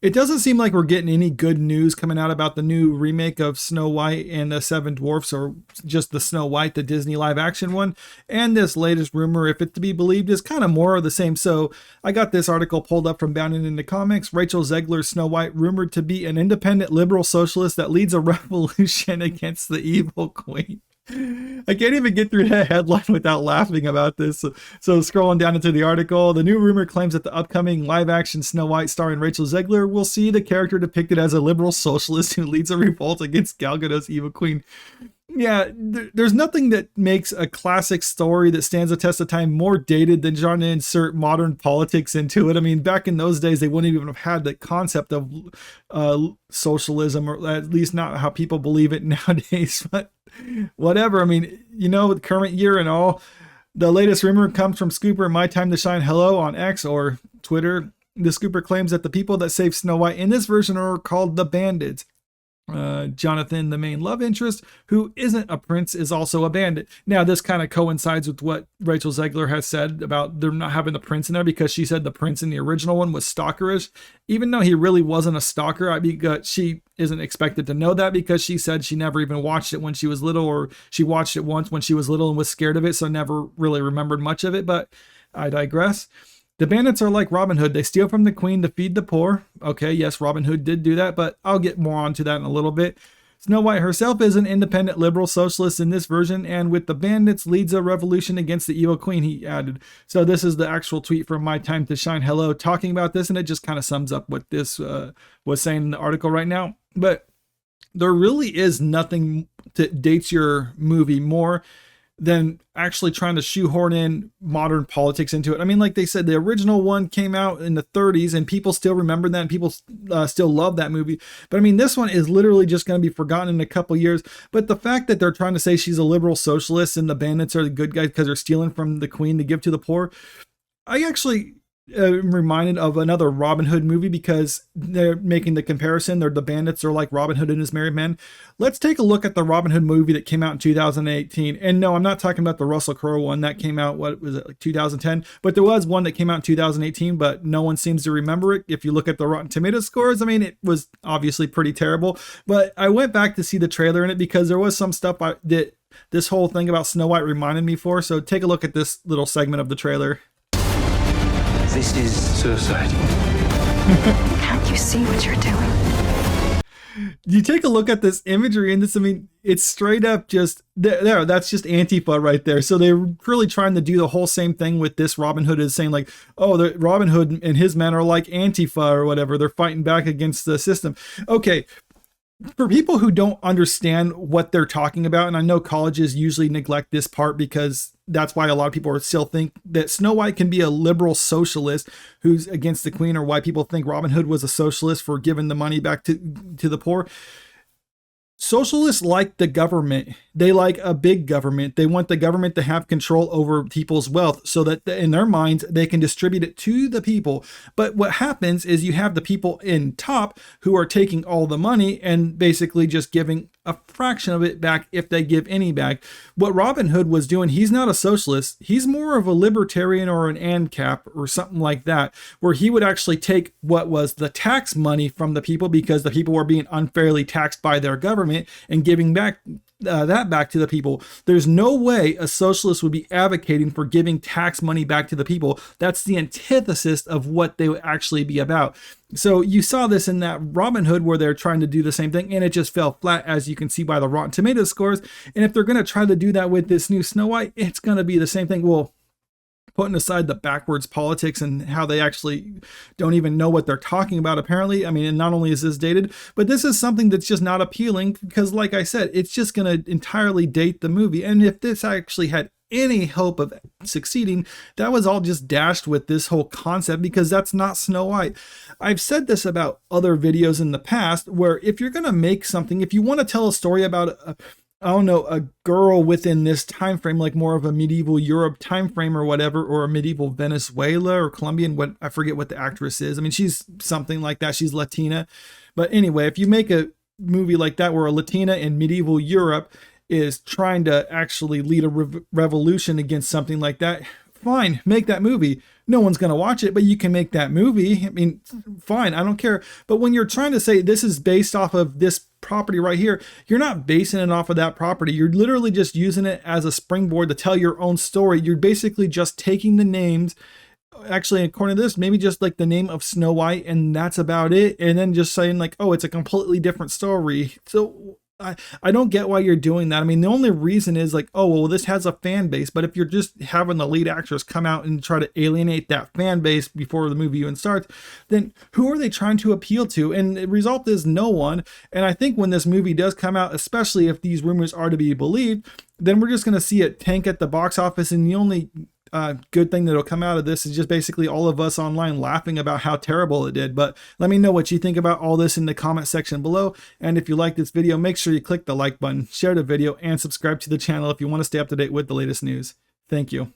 It doesn't seem like we're getting any good news coming out about the new remake of Snow White and the Seven Dwarfs, or just the Snow White, the Disney live action one. And this latest rumor, if it's to be believed, is kind of more of the same. So I got this article pulled up from Bounding into Comics. Rachel Zegler's Snow White rumored to be an independent liberal socialist that leads a revolution against the evil queen. I can't even get through that headline without laughing about this. So scrolling down into the article, the new rumor claims that the upcoming live-action Snow White starring Rachel Zegler will see the character depicted as a liberal socialist who leads a revolt against Gal Gadot's evil queen. Yeah, there's nothing that makes a classic story that stands the test of time more dated than trying to insert modern politics into it. I mean, back in those days, they wouldn't even have had the concept of socialism, or at least not how people believe it nowadays. But whatever. I mean, the current year and all. The latest rumor comes from Scooper My Time to Shine Hello on X or Twitter. The Scooper claims that the people that save Snow White in this version are called the Bandits. Jonathan, the main love interest, who isn't a prince, is also a bandit. Now, this kind of coincides with what Rachel Zegler has said about them not having the prince in there, because she said the prince in the original one was stalkerish, even though he really wasn't a stalker. I mean, she isn't expected to know that, because she said she never even watched it when she was little, or she watched it once when she was little and was scared of it, so never really remembered much of it. But I digress. The bandits are like Robin Hood. They steal from the queen to feed the poor. Okay, yes, Robin Hood did do that, but I'll get more onto that in a little bit. Snow White herself is an independent liberal socialist in this version, and with the bandits leads a revolution against the evil queen, he added. So this is the actual tweet from My Time to Shine Hello talking about this, and it just kind of sums up what this was saying in the article right now. But there really is nothing that dates your movie more than actually trying to shoehorn in modern politics into it. I mean, like they said, the original one came out in the 30s and people still remember that, and people still love that movie. But I mean, this one is literally just going to be forgotten in a couple years. But the fact that they're trying to say she's a liberal socialist and the bandits are the good guys because they're stealing from the queen to give to the poor, I actually reminded of another Robin Hood movie, because they're making the comparison. The bandits are like Robin Hood and his merry men. Let's take a look at the Robin Hood movie that came out in 2018. And no, I'm not talking about the Russell Crowe one that came out, what was it, like 2010? But there was one that came out in 2018, but no one seems to remember it. If you look at the Rotten Tomatoes scores, I mean, it was obviously pretty terrible. But I went back to see the trailer in it because there was some stuff that this whole thing about Snow White reminded me for. So take a look at this little segment of the trailer. This is suicide. Can't you see what you're doing? You take a look at this imagery, and this, I mean, it's straight up just there. That's just Antifa right there. So they're really trying to do the whole same thing with this. Robin Hood is saying like, oh, the Robin Hood and his men are like Antifa or whatever. They're fighting back against the system. Okay. For people who don't understand what they're talking about, and I know colleges usually neglect this part because that's why a lot of people still think that Snow White can be a liberal socialist who's against the queen, or why people think Robin Hood was a socialist for giving the money back to the poor. Socialists like the government. They like a big government. They want the government to have control over people's wealth so that in their minds, they can distribute it to the people. But what happens is you have the people in top who are taking all the money and basically just giving a fraction of it back, if they give any back. What Robin Hood was doing, he's not a socialist. He's more of a libertarian or an ANCAP or something like that, where he would actually take what was the tax money from the people, because the people were being unfairly taxed by their government, and giving back that back to the people. There's no way a socialist would be advocating for giving tax money back to the people. That's the antithesis of what they would actually be about. So you saw this in that Robin Hood where they're trying to do the same thing, and it just fell flat, as you can see by the Rotten Tomatoes scores. And if they're going to try to do that with this new Snow White, it's going to be the same thing. Well, putting aside the backwards politics and how they actually don't even know what they're talking about, apparently. I mean, and not only is this dated, but this is something that's just not appealing because, like I said, it's just going to entirely date the movie. And if this actually had any hope of succeeding, that was all just dashed with this whole concept, because that's not Snow White. I've said this about other videos in the past, where if you're going to make something, if you want to tell a story about a girl within this time frame, like more of a medieval Europe time frame or whatever, or a medieval Venezuela or Colombian, what I forget what the actress is. I mean, she's something like that. She's Latina. But anyway, if you make a movie like that where a Latina in medieval Europe is trying to actually lead a revolution against something like that, fine, make that movie. No one's going to watch it, but you can make that movie. I mean, fine, I don't care. But when you're trying to say this is based off of this property right here, you're not basing it off of that property. You're literally just using it as a springboard to tell your own story. You're basically just taking the names, actually, according to this, maybe just like the name of Snow White, and that's about it. And then just saying like, oh, it's a completely different story. So I don't get why you're doing that. I mean, the only reason is like, oh, well, this has a fan base. But if you're just having the lead actress come out and try to alienate that fan base before the movie even starts, then who are they trying to appeal to? And the result is no one. And I think when this movie does come out, especially if these rumors are to be believed, then we're just going to see it tank at the box office. And the only good thing that'll come out of this is just basically all of us online laughing about how terrible it did. But let me know what you think about all this in the comment section below. And if you like this video, make sure you click the like button, share the video, and subscribe to the channel if you want to stay up to date with the latest news. Thank you.